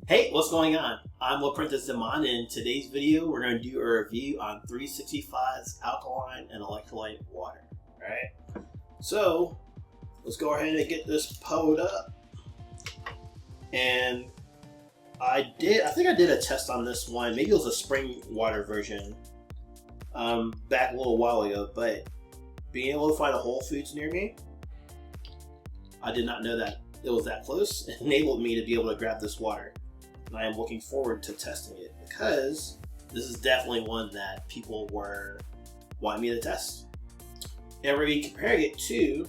Hey, what's going on? I'm Apprentice Demond, and in today's video, we're going to do a review on 365's alkaline and electrolyte water. Alright, so let's go ahead and get this pulled up. And I think I did a test on this one. Maybe it was a spring water version back a little while ago, but being able to find a Whole Foods near me, I did not know that it was that close. It enabled me to be able to grab this water. And I am looking forward to testing it because this is definitely one that people were wanting me to test. And we're going to be comparing it to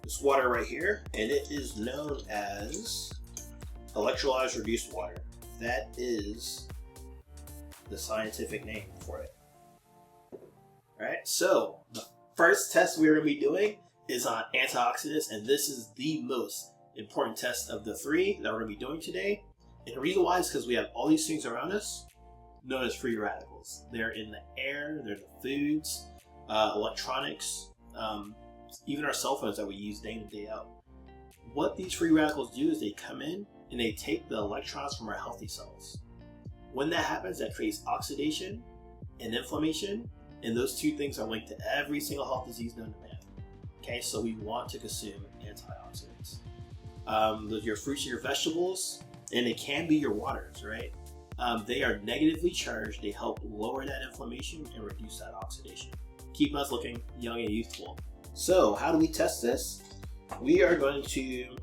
this water right here, and it is known as electrolyzed reduced water. That is the scientific name for it. Alright, so the first test we're going to be doing is on antioxidants, and this is the most important test of the three that we're going to be doing today. And the reason why is because we have all these things around us known as free radicals. They're in the air, they're in the foods, electronics, even our cell phones that we use day in and day out. What these free radicals do is they come in and they take the electrons from our healthy cells. When that happens, that creates oxidation and inflammation, and those two things are linked to every single health disease known to man. Okay, so we want to consume antioxidants. Your fruits and your vegetables, and it can be your waters, right? They are negatively charged. They help lower that inflammation and reduce that oxidation, keeping us looking young and youthful. So how do we test this? We are going to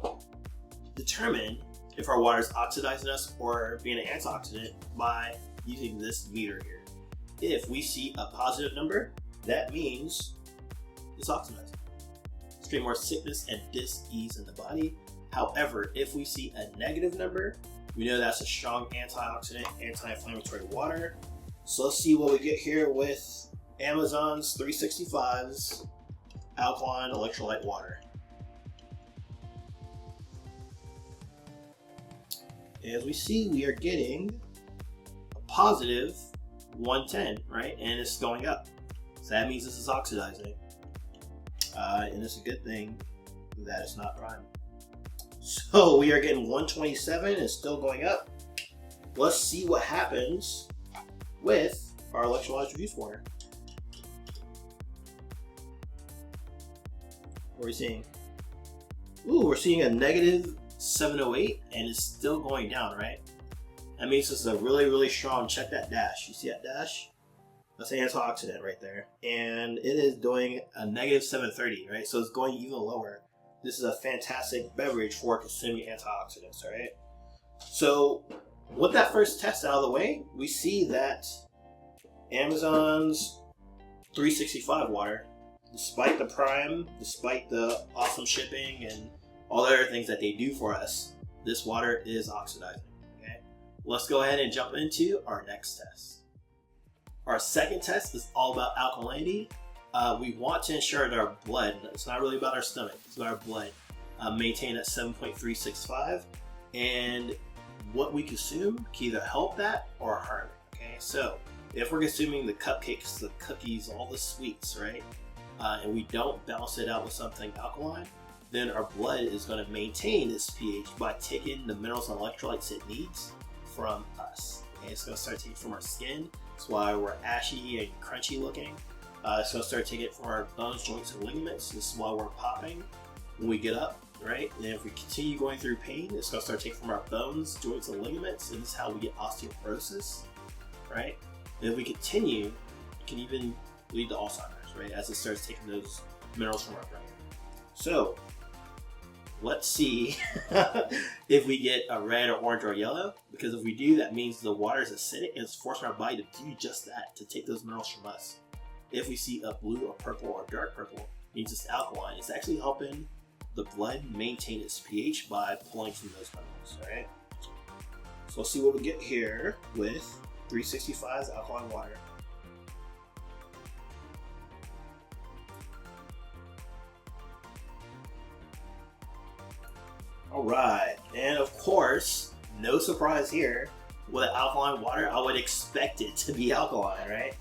determine if our water is oxidizing us or being an antioxidant by using this meter here. If we see a positive number, that means it's oxidizing. It's creating more sickness and dis-ease in the body. However, if we see a negative number, we know that's a strong antioxidant, anti-inflammatory water. So let's see what we get here with Amazon's 365's alkaline electrolyte water. As we see, we are getting a positive 110, right? And it's going up. So that means this is oxidizing. And it's a good thing that it's not prime. So we are getting 127 and still going up. Let's see what happens with our electrolyzed reduced water. What are we seeing? Ooh, we're seeing a negative 708 and it's still going down, right? That means this is a really, really strong, check that dash. You see that dash? That's an antioxidant right there. And it is doing a negative 730, right? So it's going even lower. This is a fantastic beverage for consuming antioxidants, alright? So, with that first test out of the way, we see that Amazon's 365 water, despite the prime, despite the awesome shipping and all the other things that they do for us, this water is oxidizing, okay? Let's go ahead and jump into our next test. Our second test is all about alkalinity. We want to ensure that our blood, it's not really about our stomach, it's about our blood, maintain at 7.365, and what we consume can either help that or harm it, okay? So, if we're consuming the cupcakes, the cookies, all the sweets, right, and we don't balance it out with something alkaline, then our blood is going to maintain its pH by taking the minerals and electrolytes it needs from us, okay? It's going to start taking from our skin. That's why we're ashy and crunchy looking. It's going to start taking it from our bones, joints, and ligaments. This is why we're popping when we get up, right? And if we continue going through pain, it's going to start taking from our bones, joints, and ligaments. And this is how we get osteoporosis, right? And if we continue, it can even lead to Alzheimer's, right? As it starts taking those minerals from our brain. So, let's see if we get a red or orange or yellow. Because if we do, that means the water is acidic and it's forcing our body to do just that, to take those minerals from us. If we see a blue or purple or dark purple, it means it's alkaline. It's actually helping the blood maintain its pH by pulling from those minerals, alright? So let's see what we get here with 365's alkaline water. Alright, and of course, no surprise here, with alkaline water, I would expect it to be alkaline, right?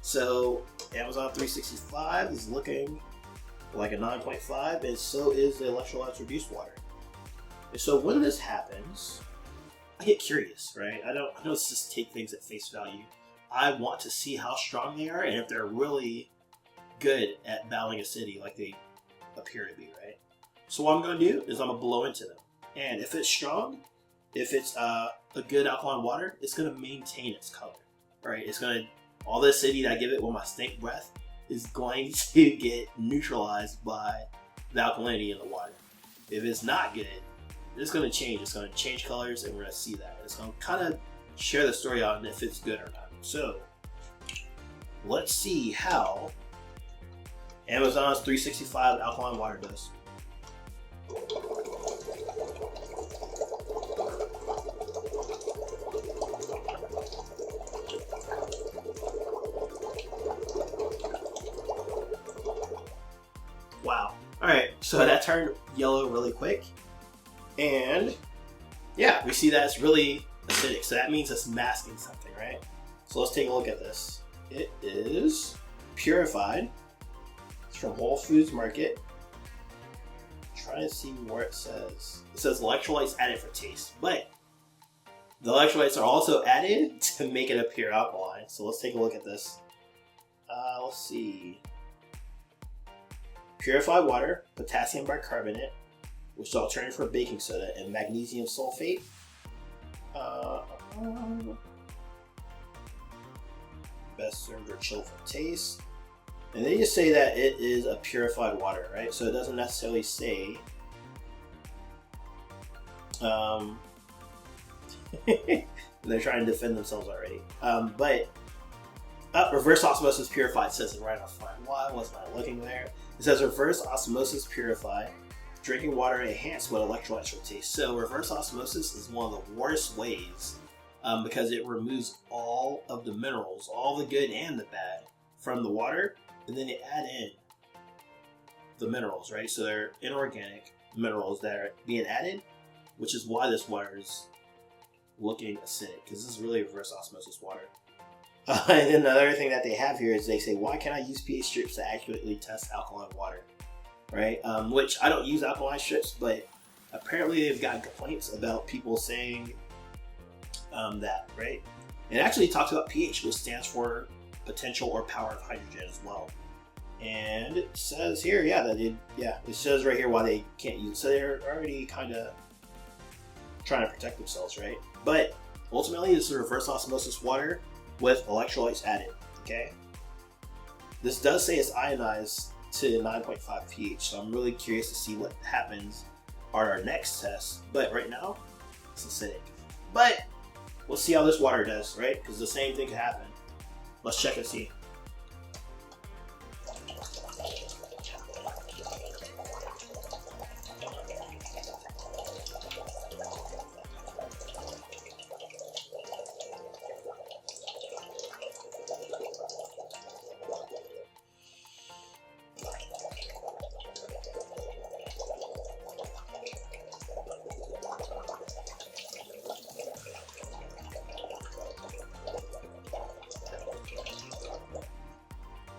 So Amazon 365 is looking like a 9.5, and so is the electrolytes reduced water. And so when this happens, I get curious, right? I don't just take things at face value. I want to see how strong they are and if they're really good at battling acidity like they appear to be, right? So what I'm going to do is I'm going to blow into them. And if it's strong, if it's a good alkaline water, it's going to maintain its color, right? It's going to, all the acidity that I give it with my stink breath is going to get neutralized by the alkalinity in the water. If it's not good, it's going to change. It's going to change colors, and we're going to see that. It's going to kind of share the story on if it's good or not. So let's see how Amazon's 365 alkaline water does. Wow. Alright, so that turned yellow really quick. And yeah, we see that it's really acidic. So that means it's masking something, right? So let's take a look at this. It is purified. It's from Whole Foods Market. Trying to see where it says. It says electrolytes added for taste, but the electrolytes are also added to make it appear alkaline. So let's take a look at this. Let's see. Purified water, potassium bicarbonate, which is alternative for baking soda, and magnesium sulfate. Best served or chilled for taste. And they just say that it is a purified water, right? So it doesn't necessarily say they're trying to defend themselves already. But reverse osmosis purified says it right up front. Why wasn't I looking there? It says reverse osmosis purified. Drinking water enhanced with electrolytes for taste. So reverse osmosis is one of the worst ways because it removes all of the minerals, all the good and the bad, from the water, and then they add in the minerals, right? So they're inorganic minerals that are being added, which is why this water is looking acidic, because this is really reverse osmosis water. And then the other thing that they have here is they say, why can't I use pH strips to accurately test alkaline water? Right? Which I don't use alkaline strips, but apparently they've gotten complaints about people saying that, right? It actually talks about pH, which stands for potential or power of hydrogen as well. And it says here, it says right here why they can't use it. So they're already kind of trying to protect themselves, right? But ultimately, this is reverse osmosis water with electrolytes added, okay? This does say it's ionized to 9.5 pH, so I'm really curious to see what happens on our next test. But right now, it's acidic. But we'll see how this water does, right? Because the same thing could happen. Let's check and see.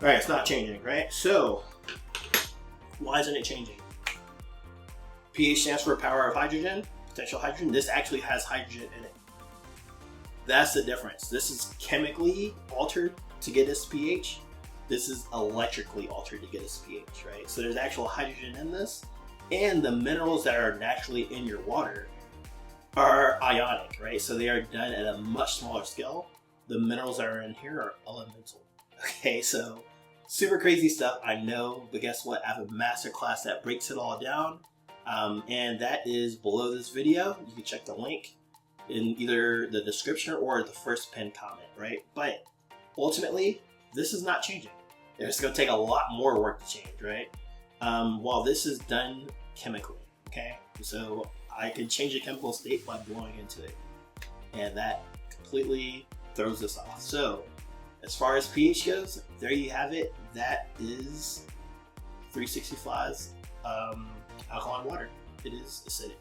Alright, it's not changing, right? So, why isn't it changing? pH stands for power of hydrogen, potential hydrogen. This actually has hydrogen in it. That's the difference. This is chemically altered to get its pH. This is electrically altered to get its pH, right? So there's actual hydrogen in this, and the minerals that are naturally in your water are ionic, right? So they are done at a much smaller scale. The minerals that are in here are elemental. Okay, so super crazy stuff, I know, but guess what? I have a master class that breaks it all down, and that is below this video. You can check the link in either the description or the first pinned comment, right? But ultimately, this is not changing. It's going to take a lot more work to change, right? While this is done chemically, okay? So I can change the chemical state by blowing into it, and that completely throws this off. So as far as pH goes, there you have it. That is 365's alkaline water. It is acidic.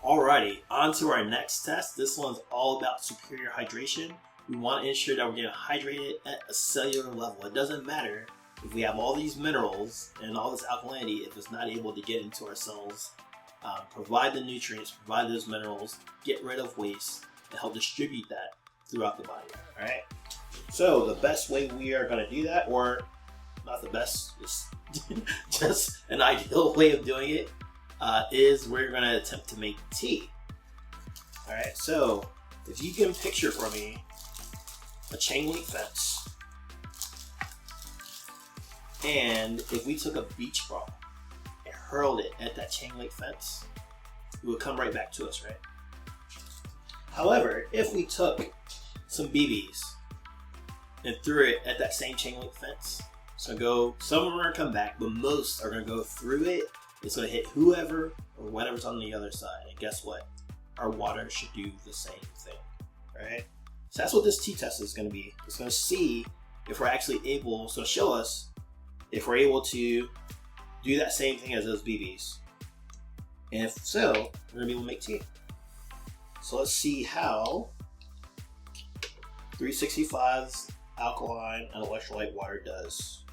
Alrighty, on to our next test. This one's all about superior hydration. We want to ensure that we're getting hydrated at a cellular level. It doesn't matter if we have all these minerals and all this alkalinity if it's not able to get into our cells provide the nutrients, provide those minerals, get rid of waste, and help distribute that throughout the body. All right. So the best way we are going to do that, or not the best, just an ideal way of doing it, is we're going to attempt to make tea. All right. So if you can picture for me a chain link fence, and if we took a beach ball and hurled it at that chain link fence, it would come right back to us, right? However, if we took some BBs and threw it at that same chain link fence, some of them are gonna come back, but most are gonna go through it. It's gonna hit whoever or whatever's on the other side. And guess what? Our water should do the same thing, right? So that's what this tea test is gonna be. It's gonna see if we're actually able, so show us if we're able to do that same thing as those BBs. And if so, we're gonna be able to make tea. So let's see how 365's alkaline and electrolyte water does.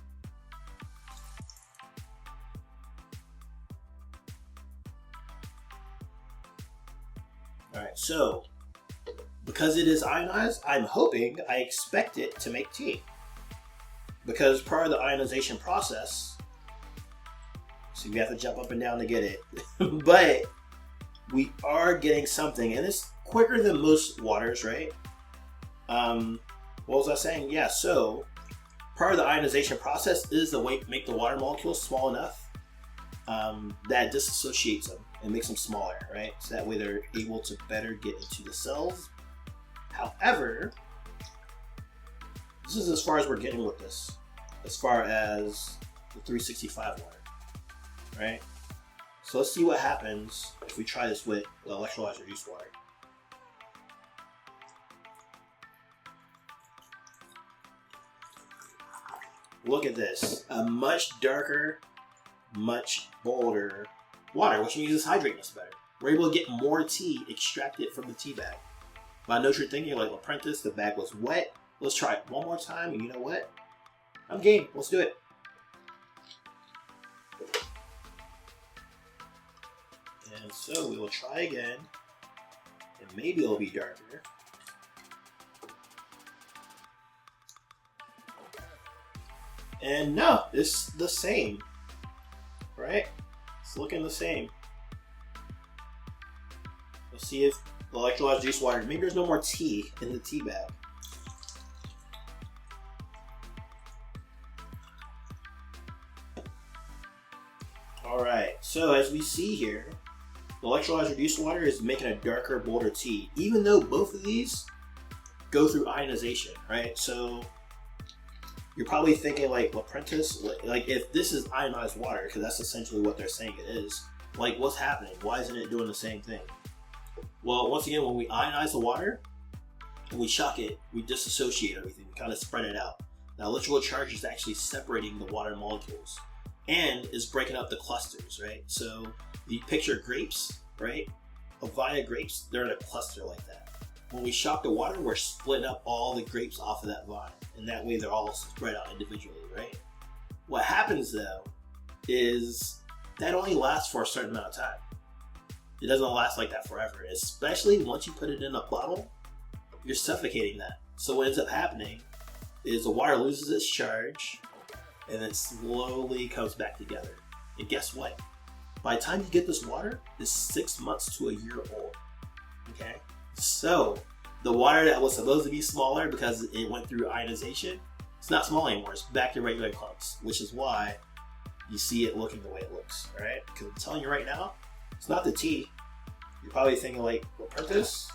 Alright, so because it is ionized, I expect it to make tea. Because part of the ionization process, so we have to jump up and down to get it, but we are getting something, and it's quicker than most waters, right? What was I saying? Yeah, so part of the ionization process is to make the water molecules small enough that disassociates them and makes them smaller, right? So that way they're able to better get into the cells. However, this is as far as we're getting with this, as far as the 365 water, right? So let's see what happens if we try this with the electrolyzed reduced water. Look at this, a much darker, much bolder water, which means it's hydrating us better. We're able to get more tea extracted from the tea bag. But I know what you're thinking, like, Apprentice, the bag was wet. Let's try it one more time, and you know what? I'm game. Let's do it. And so we will try again, and maybe it'll be darker. And no, it's the same, right? It's looking the same. Let's see if the electrolyzed juice water, maybe there's no more tea in the tea bag. Alright, so as we see here, the electrolyzed reduced water is making a darker, bolder tea, even though both of these go through ionization, right? So you're probably thinking, like, Apprentice, like if this is ionized water, because that's essentially what they're saying it is, like, what's happening? Why isn't it doing the same thing? Well, once again, when we ionize the water and we shock it, we disassociate everything. We kind of spread it out. Now, electrical charge is actually separating the water molecules and is breaking up the clusters, right? So you picture grapes, right? A vine of grapes, they're in a cluster like that. When we shock the water, we're splitting up all the grapes off of that vine, and that way they're all spread out individually, right? What happens though is that only lasts for a certain amount of time. It doesn't last like that forever, especially once you put it in a bottle, you're suffocating that. So what ends up happening is the water loses its charge and then slowly comes back together. And guess what? By the time you get this water, it's 6 months to a year old, okay? So the water that was supposed to be smaller because it went through ionization, it's not small anymore, it's back to regular clumps, which is why you see it looking the way it looks, all right? Because I'm telling you right now, it's not the tea. You're probably thinking, like, what purpose?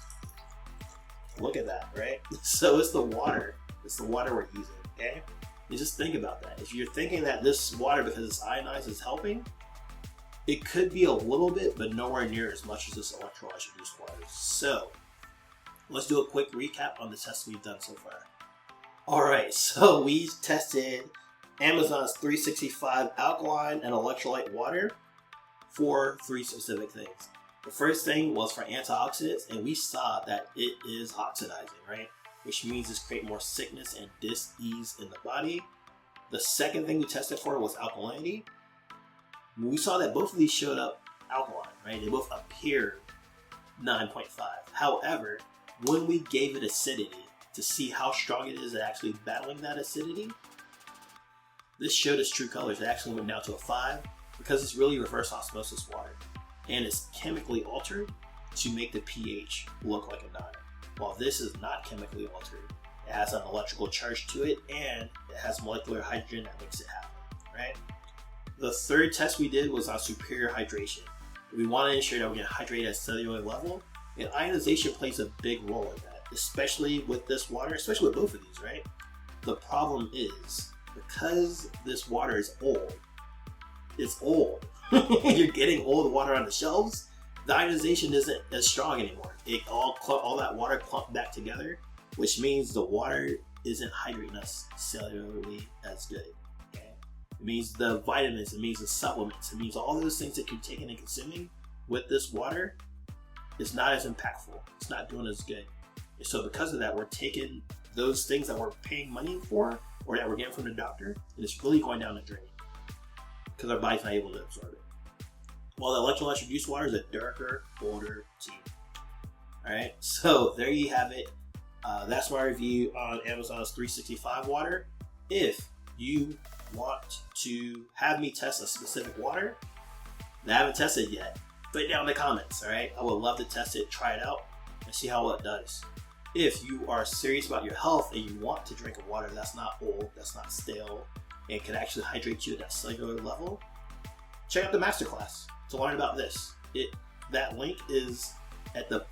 Look at that, right? So it's the water. It's the water we're using, okay? You just think about that. If you're thinking that this water, because it's ionized, is helping, it could be a little bit, but nowhere near as much as this electrolyzed reduced water. So let's do a quick recap on the tests we've done so far. All right, so we tested Amazon's 365 alkaline and electrolyte water for 3 specific things. The first thing was for antioxidants, and we saw that it is oxidizing, right? Which means it's creating more sickness and dis-ease in the body. The second thing we tested for was alkalinity. We saw that both of these showed up alkaline, right? They both appear 9.5. However, when we gave it acidity to see how strong it is at actually battling that acidity, this showed its true colors. It actually went down to a 5 because it's really reverse osmosis water. And it's chemically altered to make the pH look like a 9. While this is not chemically altered. It has an electrical charge to it, and it has molecular hydrogen that makes it happen, right? The third test we did was on superior hydration. We want to ensure that we're going to hydrate at a cellular level, and ionization plays a big role in that, especially with this water, especially with both of these, right? The problem is, because this water is old, it's old. You're getting old water on the shelves, the ionization isn't as strong anymore. All that water clumped back together, which means the water isn't hydrating us cellularly as good. Okay? It means the vitamins, it means the supplements, it means all those things that you're taking and consuming with this water is not as impactful. It's not doing as good. And so because of that, we're taking those things that we're paying money for or that we're getting from the doctor, and it's really going down the drain because our body's not able to absorb it. Well, the electrolyte reduced water is a darker, older tea. Alright, so there you have it. That's my review on Amazon's 365 water. If you want to have me test a specific water that I haven't tested yet, put it down in the comments, alright? I would love to test it, try it out, and see how well it does. If you are serious about your health and you want to drink a water that's not old, that's not stale, and can actually hydrate you at that cellular level, check out the masterclass to learn about this. That link is at the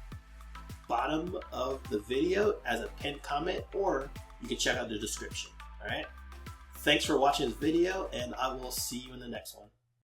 bottom of the video as a pinned comment, or you can check out the description. Alright? Thanks for watching this video, and I will see you in the next one.